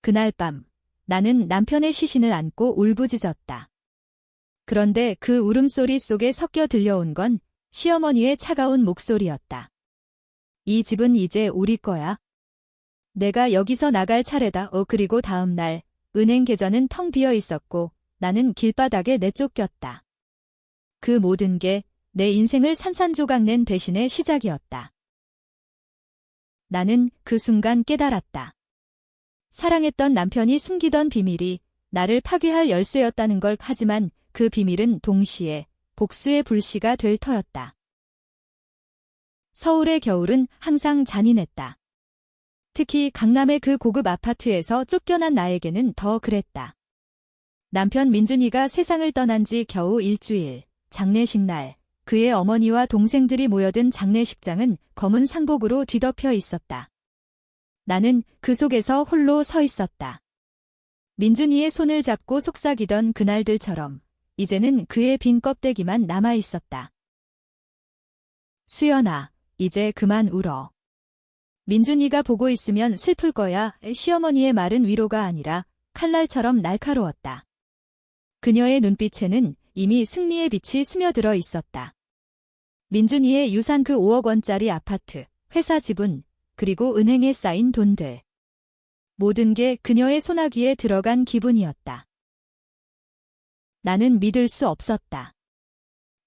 그날 밤 나는 남편의 시신을 안고 울부짖었다. 그런데 그 울음소리 속에 섞여 들려온 건 시어머니의 차가운 목소리였다. 이 집은 이제 우리 거야. 내가 여기서 나갈 차례다. 그리고 다음 날 은행 계좌는 텅 비어 있었고 나는 길바닥에 내쫓겼다. 그 모든 게 내 인생을 산산조각 낸 배신의 시작이었다. 나는 그 순간 깨달았다. 사랑했던 남편이 숨기던 비밀이 나를 파괴할 열쇠였다는 걸. 하지만 그 비밀은 동시에 복수의 불씨가 될 터였다. 서울의 겨울은 항상 잔인했다. 특히 강남의 그 고급 아파트에서 쫓겨난 나에게는 더 그랬다. 남편 민준이가 세상을 떠난 지 겨우 일주일, 장례식 날, 그의 어머니와 동생들이 모여든 장례식장은 검은 상복으로 뒤덮여 있었다. 나는 그 속에서 홀로 서 있었다. 민준이의 손을 잡고 속삭이던 그날들처럼 이제는 그의 빈 껍데기만 남아 있었다. 수연아, 이제 그만 울어. 민준이가 보고 있으면 슬플 거야. 시어머니의 말은 위로가 아니라 칼날처럼 날카로웠다. 그녀의 눈빛에는 이미 승리의 빛이 스며들어 있었다. 민준이의 유산, 그 5억 원짜리 아파트, 회사 지분, 그리고 은행에 쌓인 돈들. 모든 게 그녀의 소나기에 들어간 기분이었다. 나는 믿을 수 없었다.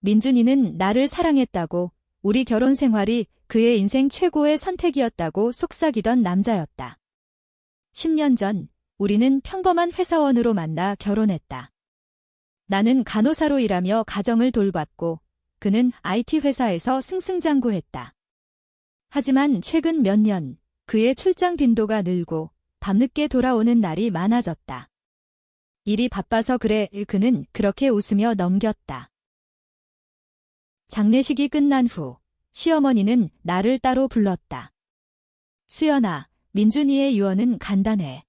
민준이는 나를 사랑했다고, 우리 결혼 생활이 그의 인생 최고의 선택이었다고 속삭이던 남자였다. 10년 전 우리는 평범한 회사원으로 만나 결혼했다. 나는 간호사로 일하며 가정을 돌봤고 그는 IT 회사에서 승승장구했다. 하지만 최근 몇 년 그의 출장 빈도가 늘고 밤늦게 돌아오는 날이 많아졌다. 일이 바빠서 그래. 그는 그렇게 웃으며 넘겼다. 장례식이 끝난 후 시어머니는 나를 따로 불렀다. 수연아, 민준이의 유언은 간단해.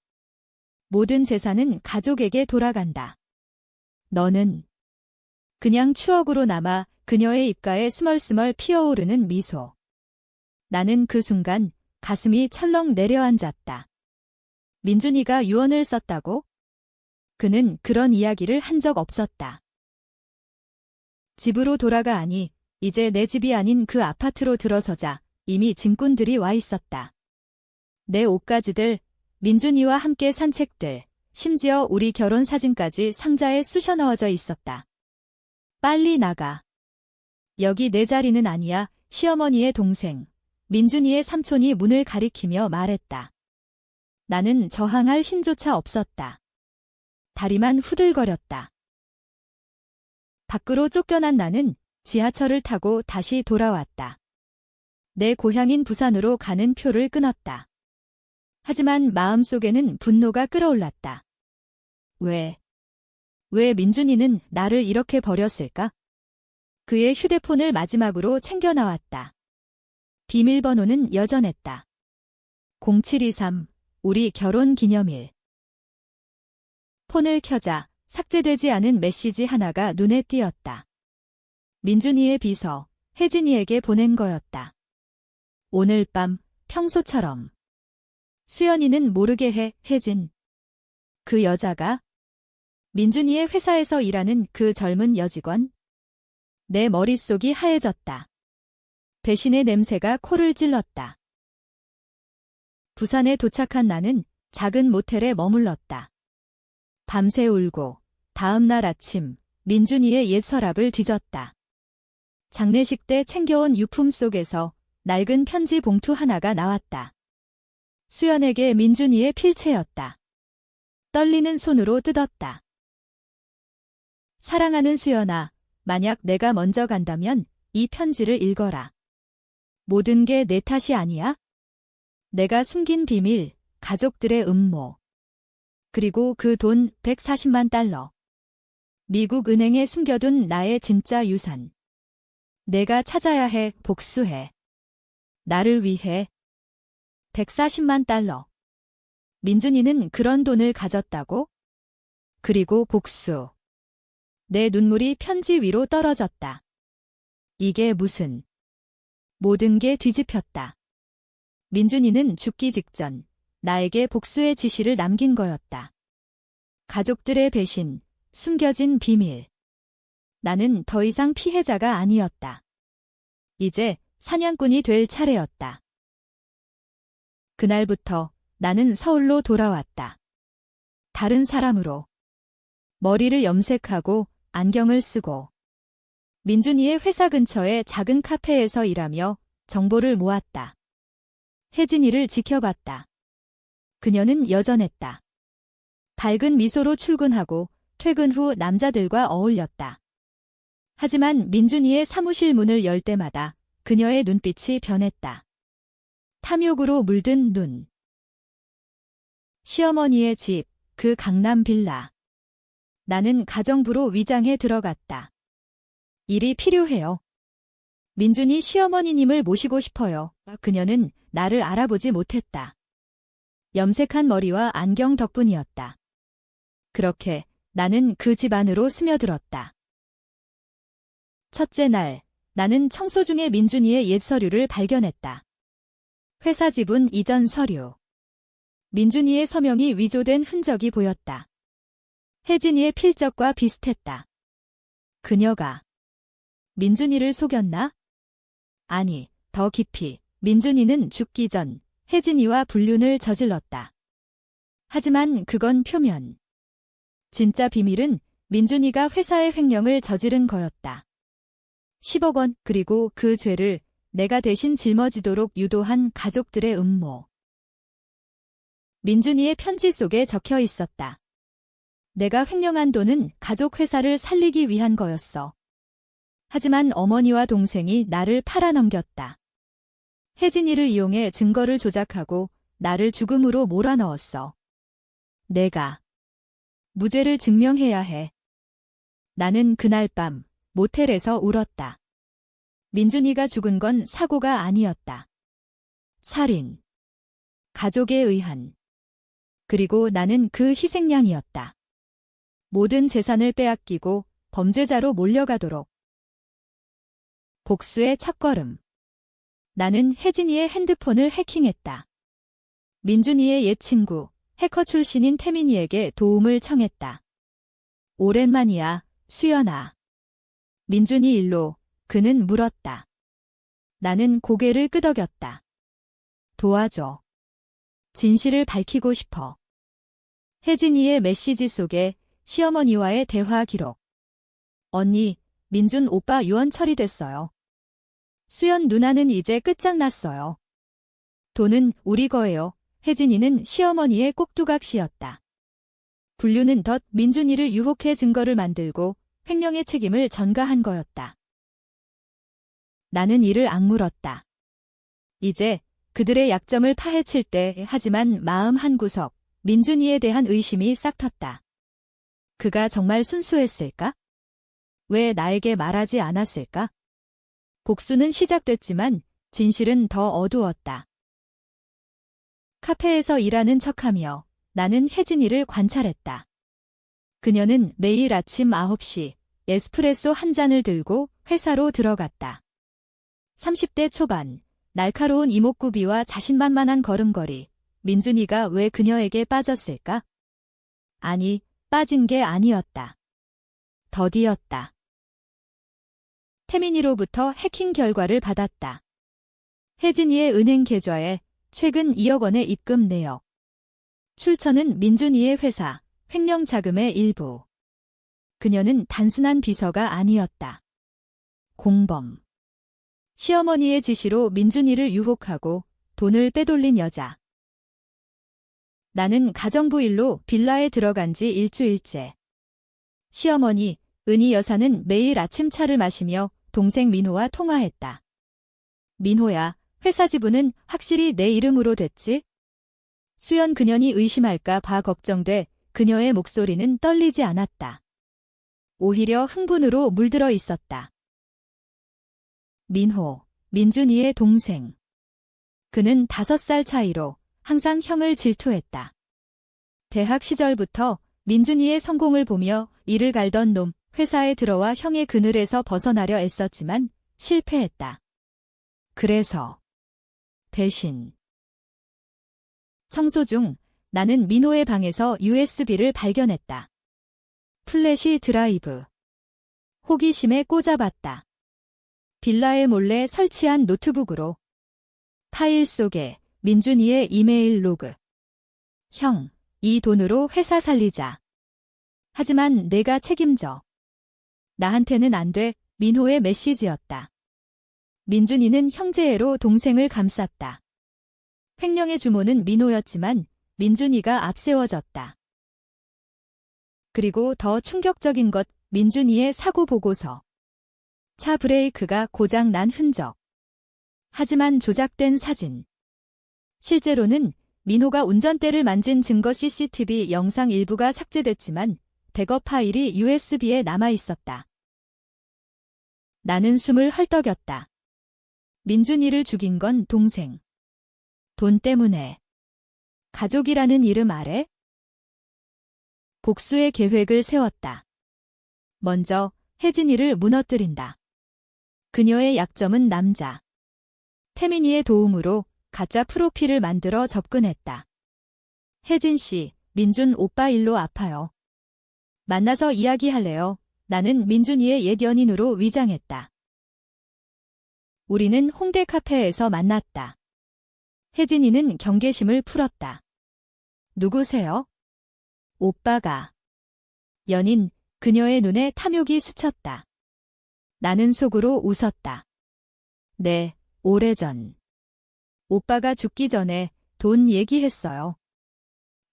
모든 재산은 가족에게 돌아간다. 너는 그냥 추억으로 남아. 그녀의 입가에 스멀스멀 피어오르는 미소. 나는 그 순간 가슴이 철렁 내려앉았다. 민준이가 유언을 썼다고? 그는 그런 이야기를 한 적 없었다. 집으로 돌아가니 이제 내 집이 아닌 그 아파트로 들어서자 이미 짐꾼들이 와 있었다. 내 옷가지들, 민준이와 함께 산 책들, 심지어 우리 결혼 사진까지 상자에 쑤셔 넣어져 있었다. 빨리 나가. 여기 내 자리는 아니야. 시어머니의 동생, 민준이의 삼촌이 문을 가리키며 말했다. 나는 저항할 힘조차 없었다. 다리만 후들거렸다. 밖으로 쫓겨난 나는 지하철을 타고 다시 돌아왔다. 내 고향인 부산으로 가는 표를 끊었다. 하지만 마음속에는 분노가 끓어올랐다. 왜 민준이는 나를 이렇게 버렸을까? 그의 휴대폰을 마지막으로 챙겨 나왔다. 비밀번호는 여전했다. 0723, 우리 결혼 기념일. 폰을 켜자 삭제되지 않은 메시지 하나가 눈에 띄었다. 민준이의 비서, 혜진이에게 보낸 거였다. 오늘 밤, 평소처럼. 수연이는 모르게 해, 혜진. 그 여자가? 민준이의 회사에서 일하는 그 젊은 여직원? 내 머릿속이 하얘졌다. 배신의 냄새가 코를 찔렀다. 부산에 도착한 나는 작은 모텔에 머물렀다. 밤새 울고 다음 날 아침 민준이의 옛 서랍을 뒤졌다. 장례식 때 챙겨온 유품 속에서 낡은 편지 봉투 하나가 나왔다. 수연에게 민준이의 필체였다. 떨리는 손으로 뜯었다. 사랑하는 수연아, 만약 내가 먼저 간다면 이 편지를 읽어라. 모든 게 내 탓이 아니야? 내가 숨긴 비밀, 가족들의 음모. 그리고 그 돈 140만 달러. 미국 은행에 숨겨둔 나의 진짜 유산. 내가 찾아야 해, 복수해. 나를 위해. 140만 달러. 민준이는 그런 돈을 가졌다고? 그리고 복수. 내 눈물이 편지 위로 떨어졌다. 이게 무슨. 모든 게 뒤집혔다. 민준이는 죽기 직전 나에게 복수의 지시를 남긴 거였다. 가족들의 배신, 숨겨진 비밀. 나는 더 이상 피해자가 아니었다. 이제 사냥꾼이 될 차례였다. 그날부터 나는 서울로 돌아왔다. 다른 사람으로. 머리를 염색하고 안경을 쓰고 민준이의 회사 근처의 작은 카페에서 일하며 정보를 모았다. 혜진이를 지켜봤다. 그녀는 여전했다. 밝은 미소로 출근하고 퇴근 후 남자들과 어울렸다. 하지만 민준이의 사무실 문을 열 때마다 그녀의 눈빛이 변했다. 탐욕으로 물든 눈. 시어머니의 집, 그 강남 빌라. 나는 가정부로 위장해 들어갔다. 일이 필요해요. 민준이 시어머니님을 모시고 싶어요. 그녀는 나를 알아보지 못했다. 염색한 머리와 안경 덕분이었다. 그렇게 나는 그 집 안으로 스며들었다. 첫째 날, 나는 청소 중에 민준이의 옛 서류를 발견했다. 회사 지분 이전 서류. 민준이의 서명이 위조된 흔적이 보였다. 혜진이의 필적과 비슷했다. 그녀가 민준이를 속였나? 아니, 더 깊이 민준이는 죽기 전 혜진이와 불륜을 저질렀다. 하지만 그건 표면. 진짜 비밀은 민준이가 회사의 횡령을 저지른 거였다. 10억 원, 그리고 그 죄를 내가 대신 짊어지도록 유도한 가족들의 음모. 민준이의 편지 속에 적혀 있었다. 내가 횡령한 돈은 가족 회사를 살리기 위한 거였어. 하지만 어머니와 동생이 나를 팔아넘겼다. 혜진이를 이용해 증거를 조작하고 나를 죽음으로 몰아넣었어. 내가 무죄를 증명해야 해. 나는 그날 밤 모텔에서 울었다. 민준이가 죽은 건 사고가 아니었다. 살인. 가족에 의한. 그리고 나는 그 희생양이었다. 모든 재산을 빼앗기고 범죄자로 몰려가도록. 복수의 첫걸음. 나는 혜진이의 핸드폰을 해킹했다. 민준이의 옛 친구, 해커 출신인 태민이에게 도움을 청했다. 오랜만이야, 수연아. 민준이 일로, 그는 물었다. 나는 고개를 끄덕였다. 도와줘. 진실을 밝히고 싶어. 혜진이의 메시지 속에 시어머니와의 대화 기록. 언니, 민준 오빠 유언 처리됐어요. 수연 누나는 이제 끝장났어요. 돈은 우리 거예요. 혜진이는 시어머니의 꼭두각시였다. 불륜은 덧 민준이를 유혹해 증거를 만들고 횡령의 책임을 전가한 거였다. 나는 이를 악물었다. 이제 그들의 약점을 파헤칠 때 하지만 마음 한구석 민준이에 대한 의심이 싹 텄다. 그가 정말 순수했을까? 왜 나에게 말하지 않았을까? 복수는 시작됐지만 진실은 더 어두웠다. 카페에서 일하는 척하며 나는 혜진이를 관찰했다. 그녀는 매일 아침 9시 에스프레소 한 잔을 들고 회사로 들어갔다. 30대 초반, 날카로운 이목구비와 자신만만한 걸음걸이. 민준이가 왜 그녀에게 빠졌을까? 아니, 빠진 게 아니었다. 더디였다. 태민이로부터 해킹 결과를 받았다. 혜진이의 은행 계좌에 최근 2억 원의 입금 내역. 출처는 민준이의 회사, 횡령 자금의 일부. 그녀는 단순한 비서가 아니었다. 공범. 시어머니의 지시로 민준이를 유혹하고 돈을 빼돌린 여자. 나는 가정부 일로 빌라에 들어간 지 일주일째. 시어머니, 은희 여사는 매일 아침차를 마시며 동생 민호와 통화했다. 민호야, 회사 지분은 확실히 내 이름으로 됐지? 수연 그년이 의심할까 봐 걱정돼 그녀의 목소리는 떨리지 않았다. 오히려 흥분으로 물들어 있었다. 민호, 민준이의 동생. 그는 5살 차이로 항상 형을 질투했다. 대학 시절부터 민준이의 성공을 보며 이를 갈던 놈, 회사에 들어와 형의 그늘에서 벗어나려 애썼지만 실패했다. 그래서 배신. 청소 중 나는 민호의 방에서 USB를 발견했다. 플래시 드라이브. 호기심에 꽂아봤다. 빌라에 몰래 설치한 노트북으로. 파일 속에 민준이의 이메일 로그. 형, 이 돈으로 회사 살리자. 하지만 내가 책임져. 나한테는 안 돼. 민호의 메시지였다. 민준이는 형제애로 동생을 감쌌다. 횡령의 주모는 민호였지만 민준이가 앞세워졌다. 그리고 더 충격적인 것, 민준이의 사고 보고서. 차 브레이크가 고장 난 흔적. 하지만 조작된 사진. 실제로는 민호가 운전대를 만진 증거 CCTV 영상 일부가 삭제됐지만 백업 파일이 USB에 남아 있었다. 나는 숨을 헐떡였다. 민준이를 죽인 건 동생. 돈 때문에. 가족이라는 이름 아래? 복수의 계획을 세웠다. 먼저 혜진이를 무너뜨린다. 그녀의 약점은 남자. 태민이의 도움으로 가짜 프로필을 만들어 접근했다. 혜진 씨, 민준 오빠 일로 아파요. 만나서 이야기할래요. 나는 민준이의 옛 연인으로 위장했다. 우리는 홍대 카페에서 만났다. 혜진이는 경계심을 풀었다. 누구세요? 오빠가. 연인, 그녀의 눈에 탐욕이 스쳤다. 나는 속으로 웃었다. 네, 오래전. 오빠가 죽기 전에 돈 얘기했어요.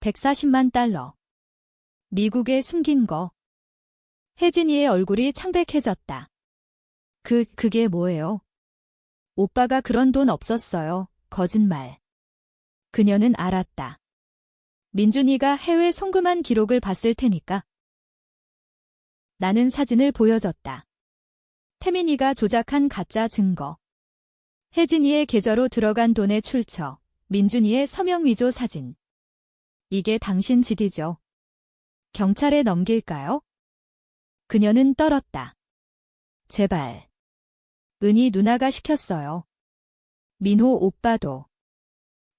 140만 달러. 미국에 숨긴 거. 혜진이의 얼굴이 창백해졌다. 그게 뭐예요? 오빠가 그런 돈 없었어요. 거짓말. 그녀는 알았다. 민준이가 해외 송금한 기록을 봤을 테니까. 나는 사진을 보여줬다. 태민이가 조작한 가짜 증거. 혜진이의 계좌로 들어간 돈의 출처, 민준이의 서명 위조 사진. 이게 당신 짓이죠. 경찰에 넘길까요? 그녀는 떨었다. 제발. 은희 누나가 시켰어요. 민호 오빠도.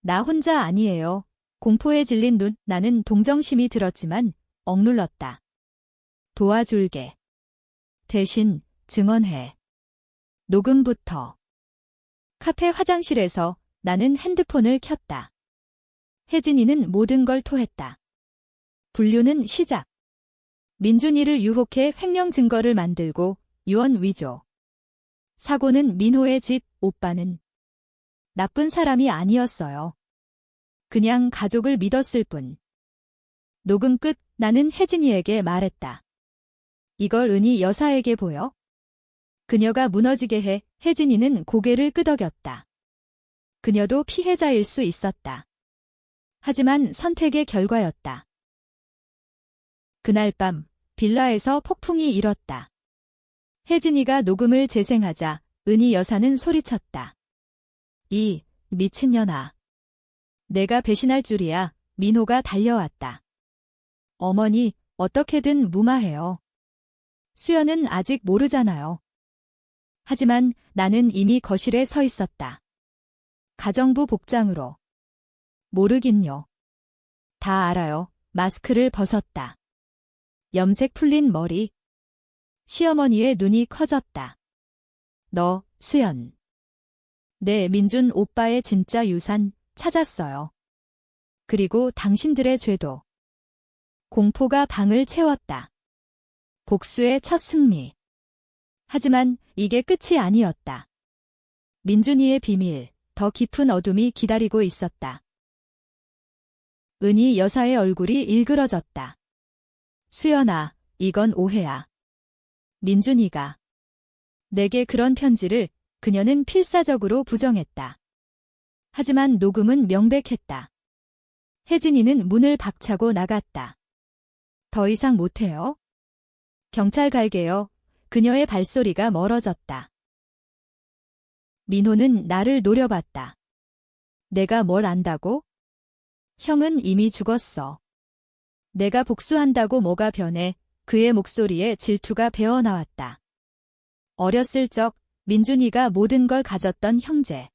나 혼자 아니에요. 공포에 질린 눈, 나는 동정심이 들었지만 억눌렀다. 도와줄게. 대신 증언해. 녹음부터. 카페 화장실에서 나는 핸드폰을 켰다. 혜진이는 모든 걸 토했다. 분류는 시작. 민준이를 유혹해 횡령 증거를 만들고 유언 위조. 사고는 민호의 짓, 오빠는 나쁜 사람이 아니었어요. 그냥 가족을 믿었을 뿐. 녹음 끝, 나는 혜진이에게 말했다. 이걸 은희 여사에게 보여? 그녀가 무너지게 해. 혜진이는 고개를 끄덕였다. 그녀도 피해자일 수 있었다. 하지만 선택의 결과였다. 그날 밤 빌라에서 폭풍이 일었다. 혜진이가 녹음을 재생하자 은희 여사는 소리쳤다. 이 미친년아. 내가 배신할 줄이야. 민호가 달려왔다. 어머니, 어떻게든 무마해요. 수연은 아직 모르잖아요. 하지만 나는 이미 거실에 서 있었다. 가정부 복장으로. 모르긴요. 다 알아요. 마스크를 벗었다. 염색 풀린 머리. 시어머니의 눈이 커졌다. 너, 수연. 네, 민준 오빠의 진짜 유산 찾았어요. 그리고 당신들의 죄도. 공포가 방을 채웠다. 복수의 첫 승리. 하지만 이게 끝이 아니었다. 민준이의 비밀, 더 깊은 어둠이 기다리고 있었다. 은희 여사의 얼굴이 일그러졌다. 수연아, 이건 오해야. 민준이가 내게 그런 편지를. 그녀는 필사적으로 부정했다. 하지만 녹음은 명백했다. 혜진이는 문을 박차고 나갔다. 더 이상 못해요? 경찰 갈게요. 그녀의 발소리가 멀어졌다. 민호는 나를 노려봤다. 내가 뭘 안다고? 형은 이미 죽었어. 내가 복수한다고 뭐가 변해. 그의 목소리에 질투가 배어나왔다. 어렸을 적 민준이가 모든 걸 가졌던 형제.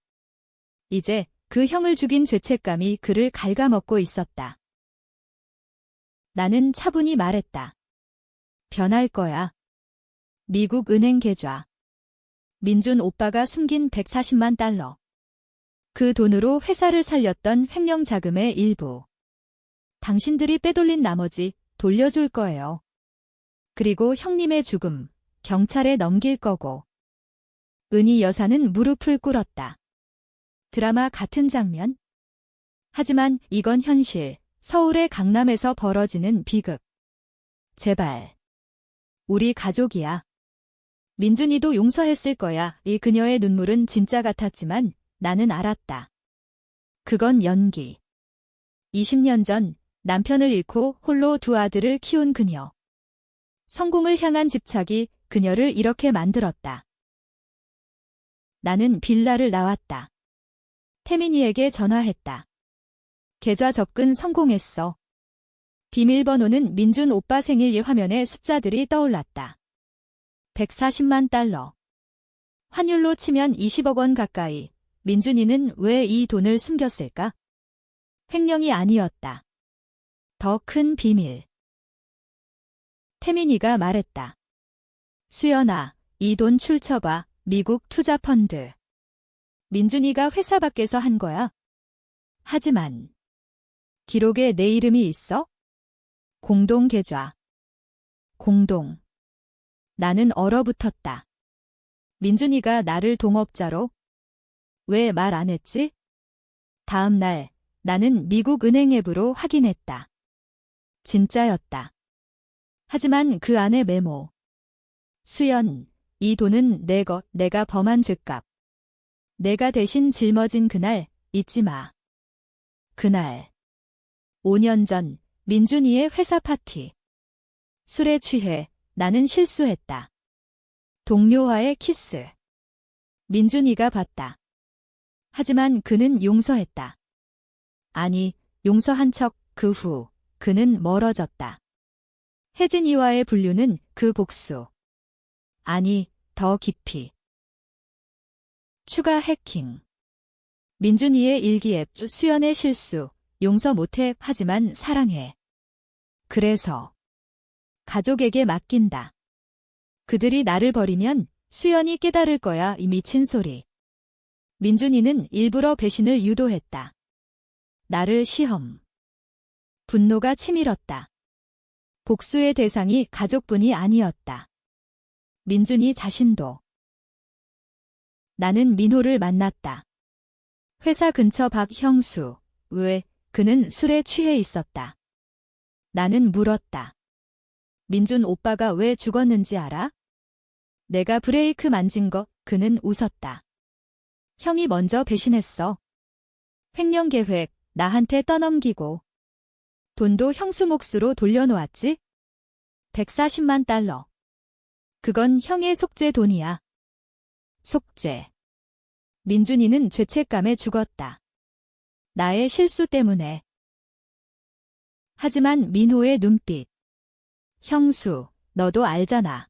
이제 그 형을 죽인 죄책감이 그를 갉아먹고 있었다. 나는 차분히 말했다. 변할 거야. 미국 은행 계좌. 민준 오빠가 숨긴 140만 달러. 그 돈으로 회사를 살렸던 횡령 자금의 일부. 당신들이 빼돌린 나머지 돌려줄 거예요. 그리고 형님의 죽음, 경찰에 넘길 거고. 은희 여사는 무릎을 꿇었다. 드라마 같은 장면? 하지만 이건 현실, 서울의 강남에서 벌어지는 비극. 제발. 우리 가족이야. 민준이도 용서했을 거야. 이 그녀의 눈물은 진짜 같았지만 나는 알았다. 그건 연기. 20년 전 남편을 잃고 홀로 두 아들을 키운 그녀. 성공을 향한 집착이 그녀를 이렇게 만들었다. 나는 빌라를 나왔다. 태민이에게 전화했다. 계좌 접근 성공했어. 비밀번호는 민준 오빠 생일 화면에 숫자들이 떠올랐다. 140만 달러. 환율로 치면 20억 원 가까이. 민준이는 왜 이 돈을 숨겼을까? 횡령이 아니었다. 더 큰 비밀. 태민이가 말했다. 수연아, 이 돈 출처봐. 미국 투자펀드. 민준이가 회사 밖에서 한 거야. 하지만 기록에 내 이름이 있어? 공동 계좌. 공동. 나는 얼어붙었다. 민준이가 나를 동업자로? 왜 말 안 했지? 다음 날 나는 미국 은행 앱으로 확인했다. 진짜였다. 하지만 그 안에 메모. 수연, 이 돈은 내 것, 내가 범한 죄값. 내가 대신 짊어진 그날 잊지 마. 그날. 5년 전 민준이의 회사 파티. 술에 취해 나는 실수했다. 동료와의 키스. 민준이가 봤다. 하지만 그는 용서했다. 아니, 용서한 척 그 후 그는 멀어졌다. 혜진이와의 분류는 그 복수. 아니, 더 깊이. 추가 해킹. 민준이의 일기앱, 수연의 실수, 용서 못해 하지만 사랑해. 그래서 가족에게 맡긴다. 그들이 나를 버리면 수연이 깨달을 거야. 이 미친 소리. 민준이는 일부러 배신을 유도했다. 나를 시험. 분노가 치밀었다. 복수의 대상이 가족뿐이 아니었다. 민준이 자신도. 나는 민호를 만났다. 회사 근처 박형수. 왜? 그는 술에 취해 있었다. 나는 물었다. 민준 오빠가 왜 죽었는지 알아? 내가 브레이크 만진 거. 그는 웃었다. 형이 먼저 배신했어. 횡령 계획 나한테 떠넘기고. 돈도 형수 몫으로 돌려놓았지? 140만 달러. 그건 형의 속죄 돈이야. 속죄. 민준이는 죄책감에 죽었다. 나의 실수 때문에. 하지만 민호의 눈빛. 형수, 너도 알잖아.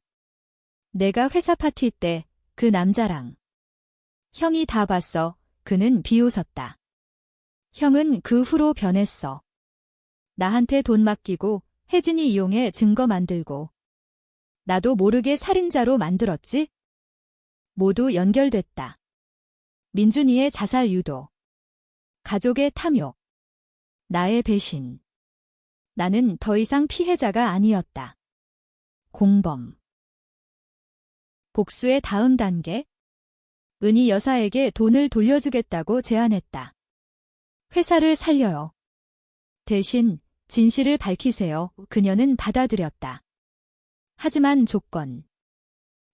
내가 회사 파티 때 그 남자랑. 형이 다 봤어. 그는 비웃었다. 형은 그 후로 변했어. 나한테 돈 맡기고 혜진이 이용해 증거 만들고. 나도 모르게 살인자로 만들었지? 모두 연결됐다. 민준이의 자살 유도. 가족의 탐욕. 나의 배신. 나는 더 이상 피해자가 아니었다. 공범. 복수의 다음 단계. 은희 여사에게 돈을 돌려주겠다고 제안했다. 회사를 살려요. 대신 진실을 밝히세요. 그녀는 받아들였다. 하지만 조건.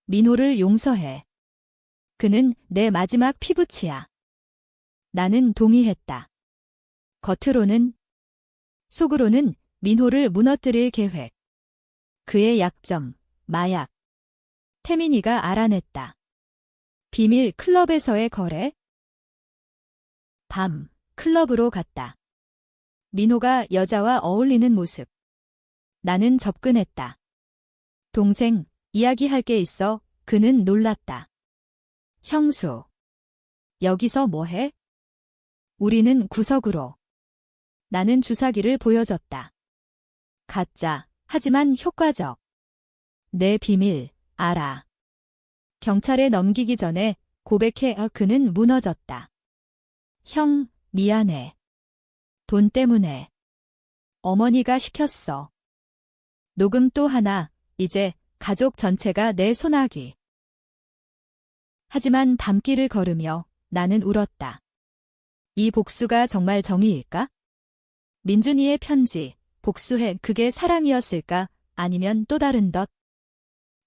민호를 용서해. 그는 내 마지막 피부치야. 나는 동의했다. 겉으로는, 속으로는 민호를 무너뜨릴 계획. 그의 약점, 마약. 태민이가 알아냈다. 비밀 클럽에서의 거래. 밤, 클럽으로 갔다. 민호가 여자와 어울리는 모습. 나는 접근했다. 동생, 이야기할 게 있어. 그는 놀랐다. 형수. 여기서 뭐해? 우리는 구석으로. 나는 주사기를 보여줬다. 가짜, 하지만 효과적. 내 비밀, 알아. 경찰에 넘기기 전에 고백해. 그는 무너졌다. 형, 미안해. 돈 때문에. 어머니가 시켰어. 녹음 또 하나, 이제 가족 전체가 내 손아귀. 하지만 밤길을 걸으며 나는 울었다. 이 복수가 정말 정의일까? 민준이의 편지, 복수해. 그게 사랑이었을까? 아니면 또 다른 덧?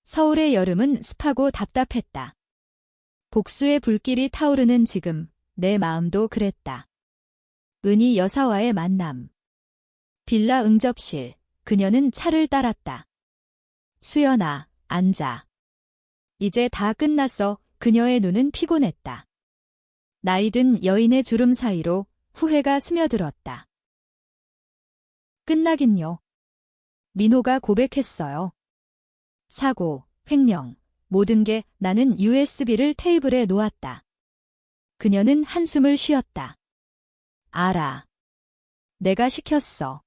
서울의 여름은 습하고 답답했다. 복수의 불길이 타오르는 지금 내 마음도 그랬다. 은희 여사와의 만남. 빌라 응접실. 그녀는 차를 따랐다. 수연아, 앉아. 이제 다 끝났어. 그녀의 눈은 피곤했다. 나이든 여인의 주름 사이로 후회가 스며들었다. 끝나긴요. 민호가 고백했어요. 사고, 횡령, 모든 게. 나는 USB를 테이블에 놓았다. 그녀는 한숨을 쉬었다. 알아. 내가 시켰어.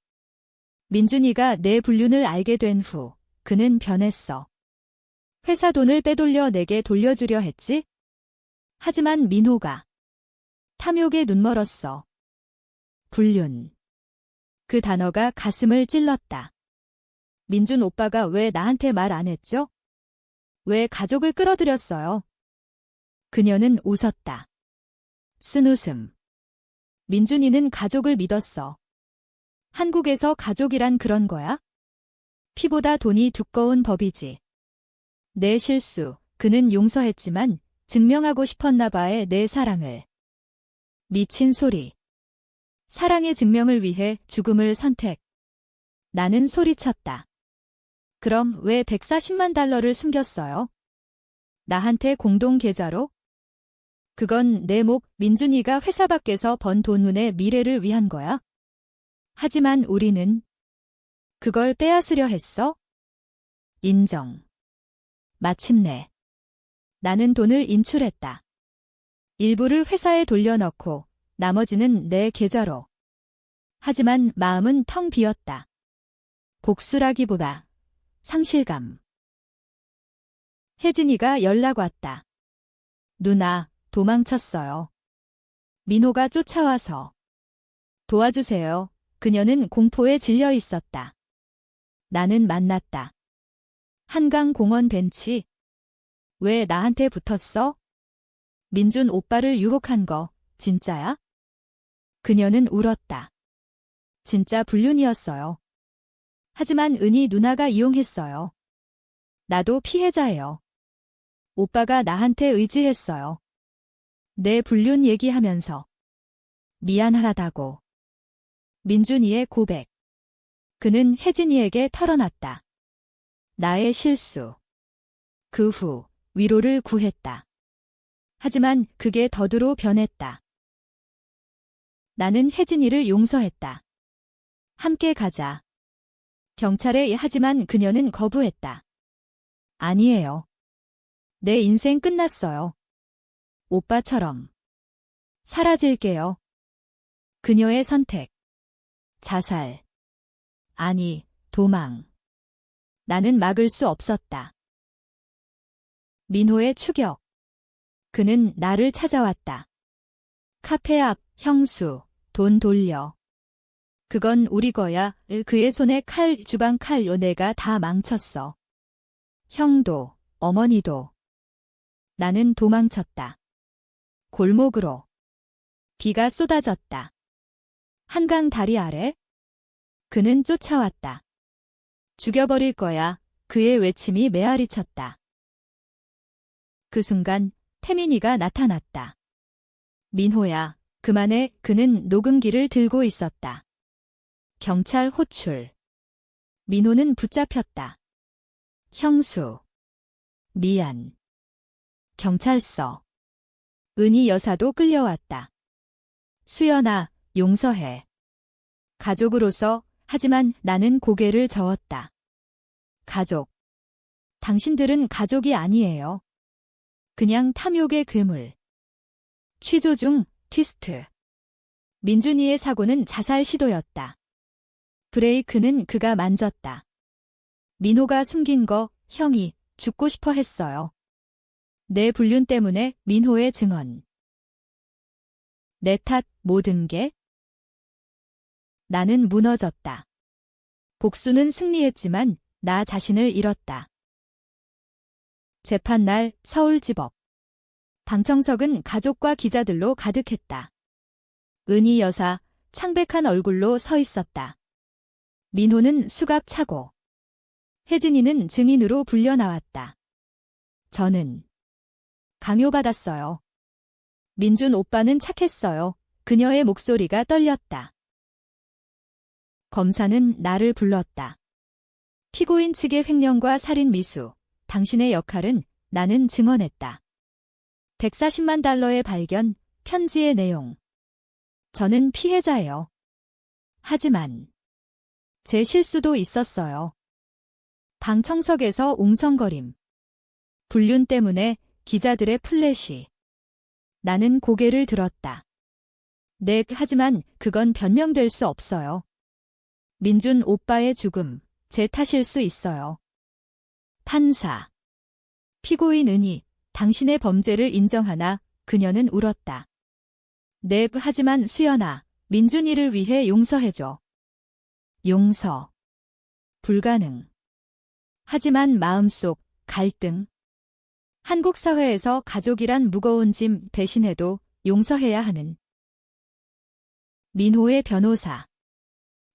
민준이가 내 불륜을 알게 된 후 그는 변했어. 회사 돈을 빼돌려 내게 돌려주려 했지? 하지만 민호가 탐욕에 눈멀었어. 불륜. 그 단어가 가슴을 찔렀다. 민준 오빠가 왜 나한테 말 안 했죠? 왜 가족을 끌어들였어요? 그녀는 웃었다. 쓴 웃음. 민준이는 가족을 믿었어. 한국에서 가족이란 그런 거야? 피보다 돈이 두꺼운 법이지. 내 실수, 그는 용서했지만 증명하고 싶었나 봐의 내 사랑을. 미친 소리. 사랑의 증명을 위해 죽음을 선택. 나는 소리쳤다. 그럼 왜 140만 달러를 숨겼어요? 나한테 공동 계좌로? 그건 내 목. 민준이가 회사 밖에서 번 돈의 미래를 위한 거야. 하지만 우리는 그걸 빼앗으려 했어? 인정. 마침내 나는 돈을 인출했다. 일부를 회사에 돌려넣고 나머지는 내 계좌로. 하지만 마음은 텅 비었다. 복수라기보다 상실감. 혜진이가 연락 왔다. 누나, 도망쳤어요. 민호가 쫓아와서. 도와주세요. 그녀는 공포에 질려 있었다. 나는 만났다. 한강 공원 벤치. 왜 나한테 붙었어? 민준 오빠를 유혹한 거 진짜야? 그녀는 울었다. 진짜 불륜이었어요. 하지만 은희 누나가 이용했어요. 나도 피해자예요. 오빠가 나한테 의지했어요. 내 불륜 얘기하면서. 미안하다고. 민준이의 고백. 그는 혜진이에게 털어놨다. 나의 실수. 그 후 위로를 구했다. 하지만 그게 더드로 변했다. 나는 혜진이를 용서했다. 함께 가자. 경찰에. 하지만 그녀는 거부했다. 아니에요. 내 인생 끝났어요. 오빠처럼. 사라질게요. 그녀의 선택. 자살. 아니, 도망. 나는 막을 수 없었다. 민호의 추격. 그는 나를 찾아왔다. 카페 앞. 형수, 돈 돌려. 그건 우리 거야. 그의 손에 칼, 주방 칼로. 내가 다 망쳤어. 형도, 어머니도. 나는 도망쳤다. 골목으로. 비가 쏟아졌다. 한강 다리 아래. 그는 쫓아왔다. 죽여버릴 거야. 그의 외침이 메아리 쳤다. 그 순간 태민이가 나타났다. 민호야, 그만해. 그는 녹음기를 들고 있었다. 경찰 호출. 민호는 붙잡혔다. 형수. 미안. 경찰서. 은희 여사도 끌려왔다. 수연아, 용서해. 가족으로서. 하지만 나는 고개를 저었다. 가족. 당신들은 가족이 아니에요. 그냥 탐욕의 괴물. 취조 중, 티스트. 민준이의 사고는 자살 시도였다. 브레이크는 그가 만졌다. 민호가 숨긴 거 형이 죽고 싶어 했어요. 내 불륜 때문에 민호의 증언. 내 탓 모든 게. 나는 무너졌다. 복수는 승리했지만 나 자신을 잃었다. 재판날 서울지법. 방청석은 가족과 기자들로 가득했다. 은희 여사 창백한 얼굴로 서 있었다. 민호는 수갑 차고 혜진이는 증인으로 불려 나왔다. 저는 강요받았어요. 민준 오빠는 착했어요. 그녀의 목소리가 떨렸다. 검사는 나를 불렀다. 피고인 측의 횡령과 살인 미수, 당신의 역할은 나는 증언했다. 140만 달러의 발견, 편지의 내용. 저는 피해자예요. 하지만 제 실수도 있었어요. 방청석에서 웅성거림. 불륜 때문에 기자들의 플래시. 나는 고개를 들었다. 네, 하지만 그건 변명될 수 없어요. 민준 오빠의 죽음, 제 탓일 수 있어요. 판사. 피고인 은희, 당신의 범죄를 인정하나 그녀는 울었다. 네, 하지만 수연아, 민준이를 위해 용서해줘. 용서. 불가능. 하지만 마음속 갈등. 한국 사회에서 가족이란 무거운 짐 배신해도 용서해야 하는. 민호의 변호사.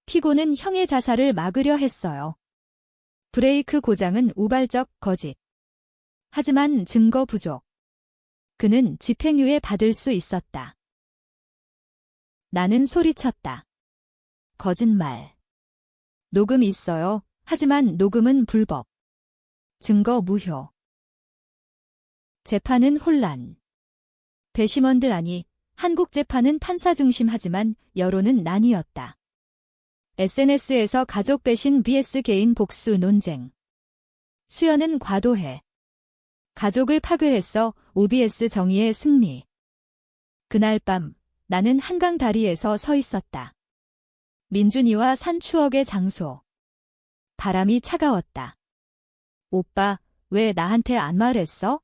피고는 형의 자살을 막으려 했어요. 브레이크 고장은 우발적 거짓. 하지만 증거 부족. 그는 집행유예 받을 수 있었다. 나는 소리쳤다. 거짓말. 녹음 있어요. 하지만 녹음은 불법. 증거 무효. 재판은 혼란. 배심원들 아니, 한국 재판은 판사 중심하지만 여론은 나뉘었다. SNS에서 가족 배신 vs 개인 복수 논쟁. 수연은 과도해. 가족을 파괴했어 OBS 정의의 승리. 그날 밤 나는 한강 다리에서 서 있었다. 민준이와 산 추억의 장소. 바람이 차가웠다. 오빠, 왜 나한테 안 말했어?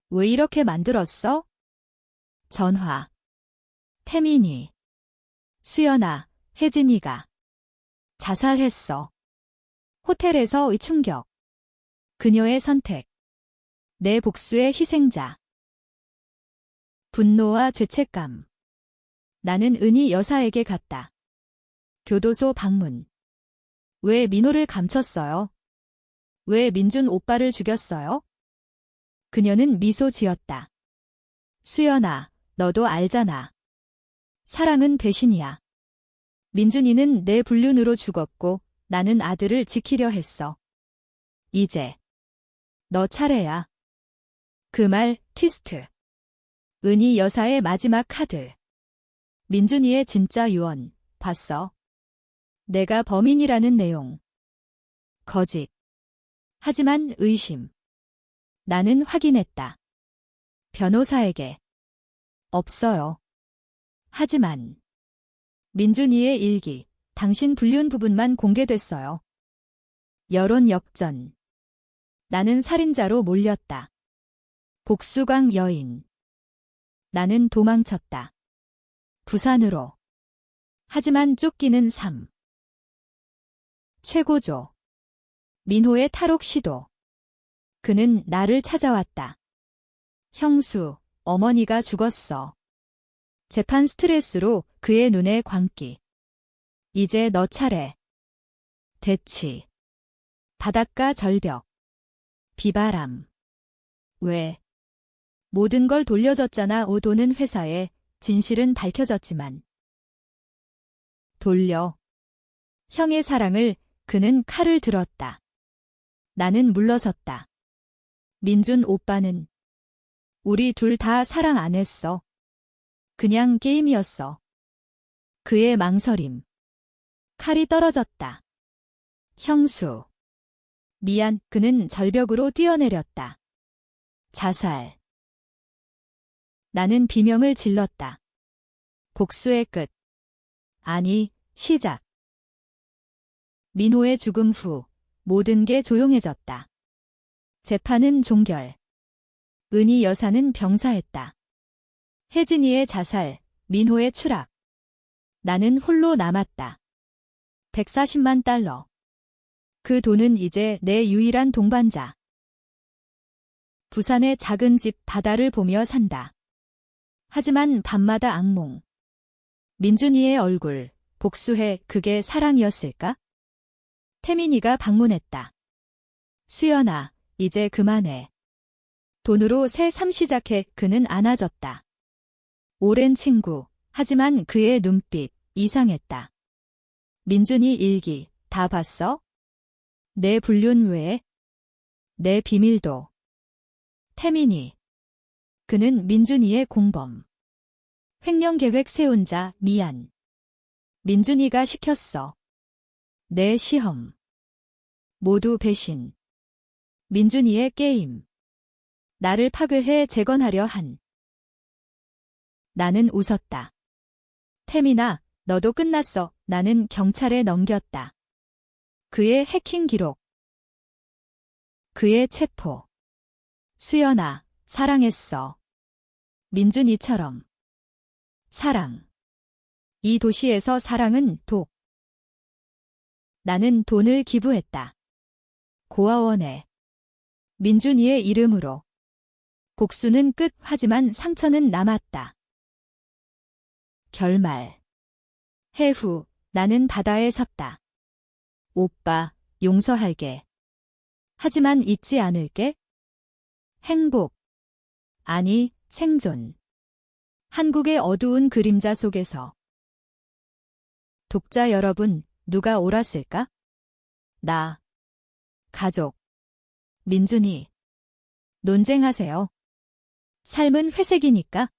왜 이렇게 만들었어? 전화. 태민이. 수연아, 혜진이가 자살했어. 호텔에서의 충격. 그녀의 선택. 내 복수의 희생자. 분노와 죄책감. 나는 은희 여사에게 갔다. 교도소 방문. 왜 민호를 감췄어요? 왜 민준 오빠를 죽였어요? 그녀는 미소 지었다. 수연아, 너도 알잖아. 사랑은 배신이야. 민준이는 내 불륜으로 죽었고 나는 아들을 지키려 했어. 이제 너 차례야. 그 말 트위스트. 은희 여사의 마지막 카드. 민준이의 진짜 유언 봤어. 내가 범인이라는 내용. 거짓. 하지만 의심. 나는 확인했다. 변호사에게. 없어요. 하지만 민준이의 일기, 당신 불륜 부분만 공개됐어요. 여론 역전. 나는 살인자로 몰렸다. 복수광 여인. 나는 도망쳤다. 부산으로. 하지만 쫓기는 삶. 최고조. 민호의 탈옥 시도. 그는 나를 찾아왔다. 형수, 어머니가 죽었어. 재판 스트레스로 그의 눈에 광기. 이제 너 차례. 대치. 바닷가 절벽. 비바람. 왜? 모든 걸 돌려줬잖아. 오도는 회사에. 진실은 밝혀졌지만. 돌려. 형의 사랑을 그는 칼을 들었다. 나는 물러섰다. 민준 오빠는 우리 둘 다 사랑 안 했어. 그냥 게임이었어. 그의 망설임. 칼이 떨어졌다. 형수. 미안. 그는 절벽으로 뛰어내렸다. 자살. 나는 비명을 질렀다. 복수의 끝. 아니, 시작. 민호의 죽음 후 모든 게 조용해졌다. 재판은 종결. 은희 여사는 병사했다. 혜진이의 자살, 민호의 추락. 나는 홀로 남았다. 140만 달러. 그 돈은 이제 내 유일한 동반자. 부산의 작은 집 바다를 보며 산다. 하지만 밤마다 악몽. 민준이의 얼굴, 복수해 그게 사랑이었을까? 태민이가 방문했다. 수연아, 이제 그만해. 돈으로 새 삶 시작해. 그는 안아줬다. 오랜 친구, 하지만 그의 눈빛, 이상했다. 민준이 일기, 다 봤어? 내 불륜 외에? 내 비밀도. 태민이. 그는 민준이의 공범. 횡령 계획 세운 자, 미안. 민준이가 시켰어. 내 시험. 모두 배신. 민준이의 게임. 나를 파괴해 재건하려 한. 나는 웃었다. 태민아, 너도 끝났어. 나는 경찰에 넘겼다. 그의 해킹 기록. 그의 체포. 수연아, 사랑했어. 민준이처럼. 사랑. 이 도시에서 사랑은 독. 나는 돈을 기부했다. 고아원에. 민준이의 이름으로. 복수는 끝, 하지만 상처는 남았다. 결말. 해후, 나는 바다에 섰다. 오빠, 용서할게. 하지만 잊지 않을게. 행복. 아니, 생존. 한국의 어두운 그림자 속에서. 독자 여러분, 누가 옳았을까? 나. 가족. 민준이. 논쟁하세요. 삶은 회색이니까.